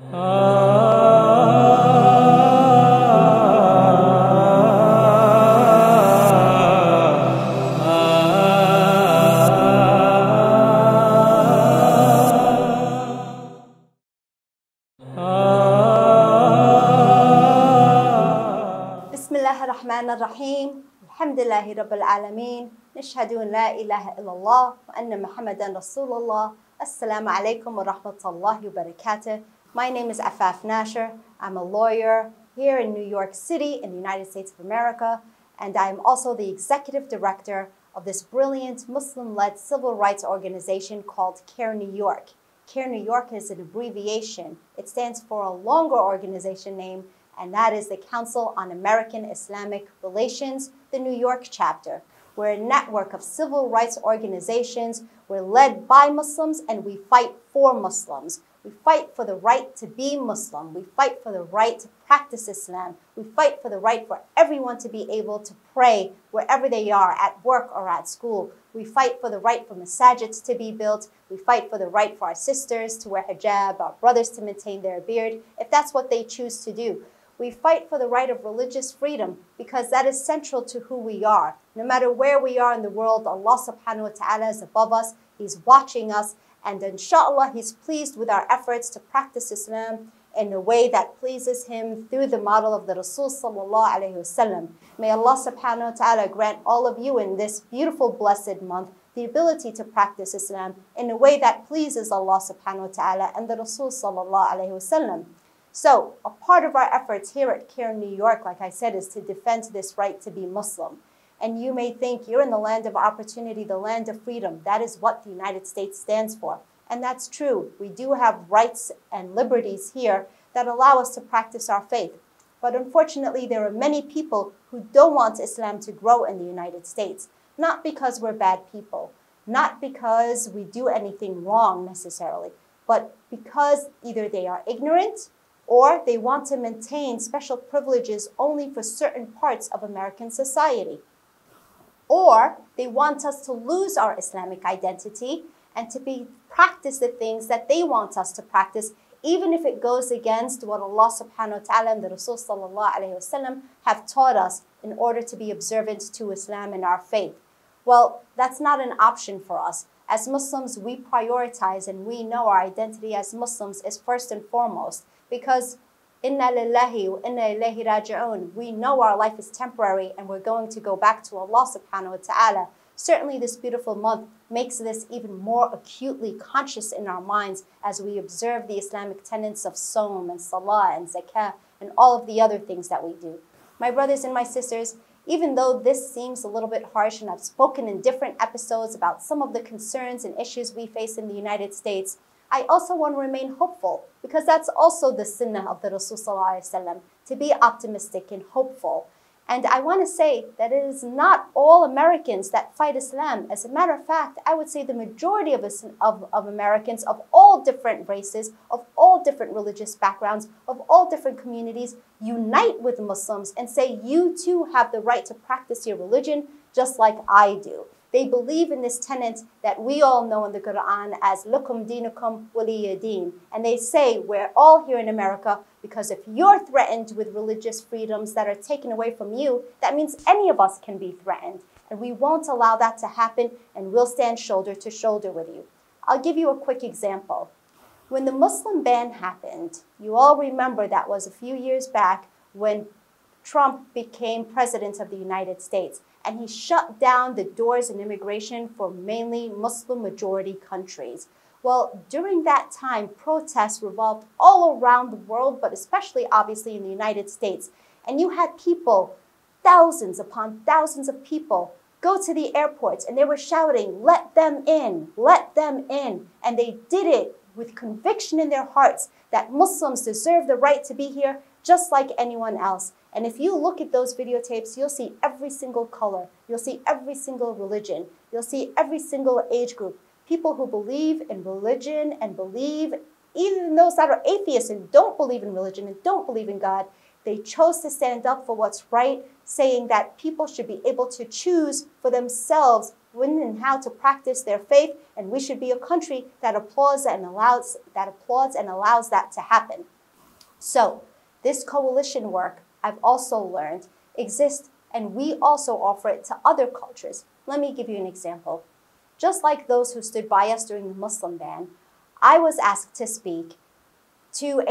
Bismillahirrahmanirrahim. Alhamdulillahi Rabbil Alameen. Nashhadu an la ilaha illallah wa anna Muhammadan Rasulullah. Assalamu alaikum wa rahmatullahi wa barakatuh. My name is Afaf Nasher. I'm a lawyer here in New York City in the United States of America, and I'm also the executive director of this brilliant Muslim-led civil rights organization called CAIR-New York. CAIR-New York is an abbreviation. It stands for a longer organization name, and that is the Council on American Islamic Relations, the New York chapter. We're a network of civil rights organizations. We're led by Muslims, and we fight for Muslims. We fight for the right to be Muslim. We fight for the right to practice Islam. We fight for the right for everyone to be able to pray wherever they are, at work or at school. We fight for the right for masajids to be built. We fight for the right for our sisters to wear hijab, our brothers to maintain their beard, if that's what they choose to do. We fight for the right of religious freedom because that is central to who we are. No matter where we are in the world, Allah subhanahu wa ta'ala is above us. He's watching us. And inshallah, He's pleased with our efforts to practice Islam in a way that pleases Him through the model of the Rasul sallallahu alayhi wasallam. May Allah subhanahu wa ta'ala grant all of you in this beautiful blessed month the ability to practice Islam in a way that pleases Allah subhanahu wa ta'ala and the Rasul sallallahu alayhi wasallam. So, a part of our efforts here at CAIR-New York, like I said, is to defend this right to be Muslim. And you may think you're in the land of opportunity, the land of freedom. That is what the United States stands for. And that's true. We do have rights and liberties here that allow us to practice our faith. But unfortunately, there are many people who don't want Islam to grow in the United States. Not because we're bad people, not because we do anything wrong necessarily, but because either they are ignorant or they want to maintain special privileges only for certain parts of American society. Or they want us to lose our Islamic identity and to practice the things that they want us to practice, even if it goes against what Allah subhanahu wa ta'ala and the Rasul sallallahu alayhi wasallam have taught us in order to be observant to Islam and our faith. Well, that's not an option for us. As Muslims, we prioritize and we know our identity as Muslims is first and foremost, because inna lillahi wa inna ilayhi raji'un. We know our life is temporary and we're going to go back to Allah subhanahu wa ta'ala. Certainly this beautiful month makes this even more acutely conscious in our minds as we observe the Islamic tenets of Sawm and Salah and Zakah and all of the other things that we do. My brothers and my sisters, even though this seems a little bit harsh, and I've spoken in different episodes about some of the concerns and issues we face in the United States, I also want to remain hopeful, because that's also the sunnah of the Rasul sallallahu alaihi wasallam, to be optimistic and hopeful. And I want to say that it is not all Americans that fight Islam. As a matter of fact, I would say the majority of Americans of all different races, of all different religious backgrounds, of all different communities, unite with Muslims and say, you too have the right to practice your religion just like I do. They believe in this tenet that we all know in the Quran as lakum dinukum waliya din. And they say we're all here in America because if you're threatened with religious freedoms that are taken away from you, that means any of us can be threatened. And we won't allow that to happen, and we'll stand shoulder to shoulder with you. I'll give you a quick example. When the Muslim ban happened, you all remember that was a few years back when Trump became president of the United States. And he shut down the doors in immigration for mainly Muslim-majority countries. Well, during that time, protests revolved all around the world, but especially, obviously, in the United States. And you had people, thousands upon thousands of people, go to the airports, and they were shouting, "Let them in, let them in." And they did it with conviction in their hearts that Muslims deserve the right to be here just like anyone else. And if you look at those videotapes, you'll see every single color. You'll see every single religion. You'll see every single age group. People who believe in religion and believe, even those that are atheists and don't believe in religion and don't believe in God, they chose to stand up for what's right, saying that people should be able to choose for themselves when and how to practice their faith, and we should be a country that applauds and allows that to happen. So this coalition work, I've also learned, exists, and we also offer it to other cultures. Let me give you an example. Just like those who stood by us during the Muslim ban, I was asked to speak to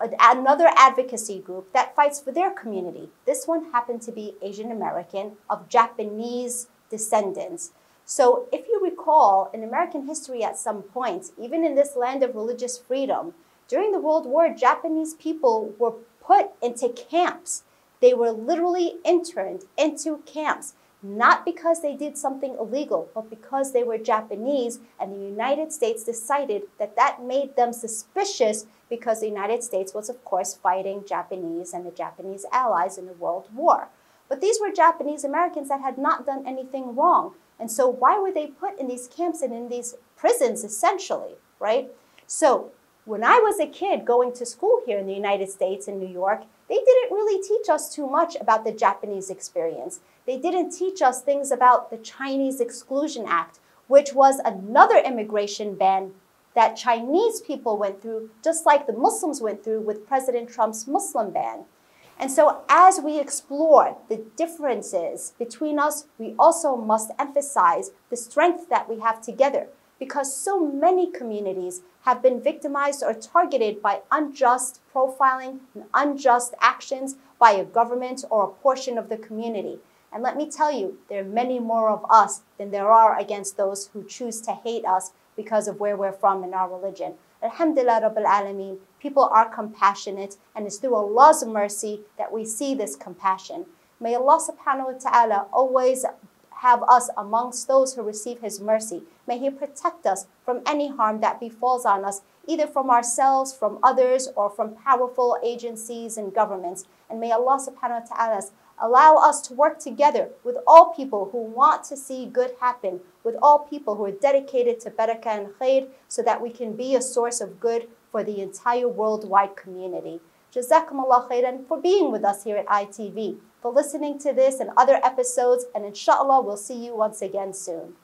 another advocacy group that fights for their community. This one happened to be Asian American of Japanese descendants. So if you recall, in American history at some point, even in this land of religious freedom, during the World War, Japanese people were put into camps. They were literally interned into camps, not because they did something illegal, but because they were Japanese, and the United States decided that that made them suspicious because the United States was, of course, fighting Japanese and the Japanese allies in the World War. But these were Japanese Americans that had not done anything wrong. And so why were they put in these camps and in these prisons, essentially, right? So when I was a kid going to school here in the United States, in New York, they didn't really teach us too much about the Japanese experience. They didn't teach us things about the Chinese Exclusion Act, which was another immigration ban that Chinese people went through, just like the Muslims went through with President Trump's Muslim ban. And so as we explore the differences between us, we also must emphasize the strength that we have together, because so many communities have been victimized or targeted by unjust profiling and unjust actions by a government or a portion of the community. And let me tell you, there are many more of us than there are against those who choose to hate us because of where we're from in our religion. Alhamdulillah Rabbil Alameen, people are compassionate, and it's through Allah's mercy that we see this compassion. May Allah subhanahu wa ta'ala always have us amongst those who receive His mercy. May He protect us from any harm that befalls on us, either from ourselves, from others, or from powerful agencies and governments. And may Allah subhanahu wa ta'ala allow us to work together with all people who want to see good happen, with all people who are dedicated to barakah and khair, so that we can be a source of good for the entire worldwide community. Jazakumullah khairan for being with us here at iTV, for listening to this and other episodes, and inshallah we'll see you once again soon.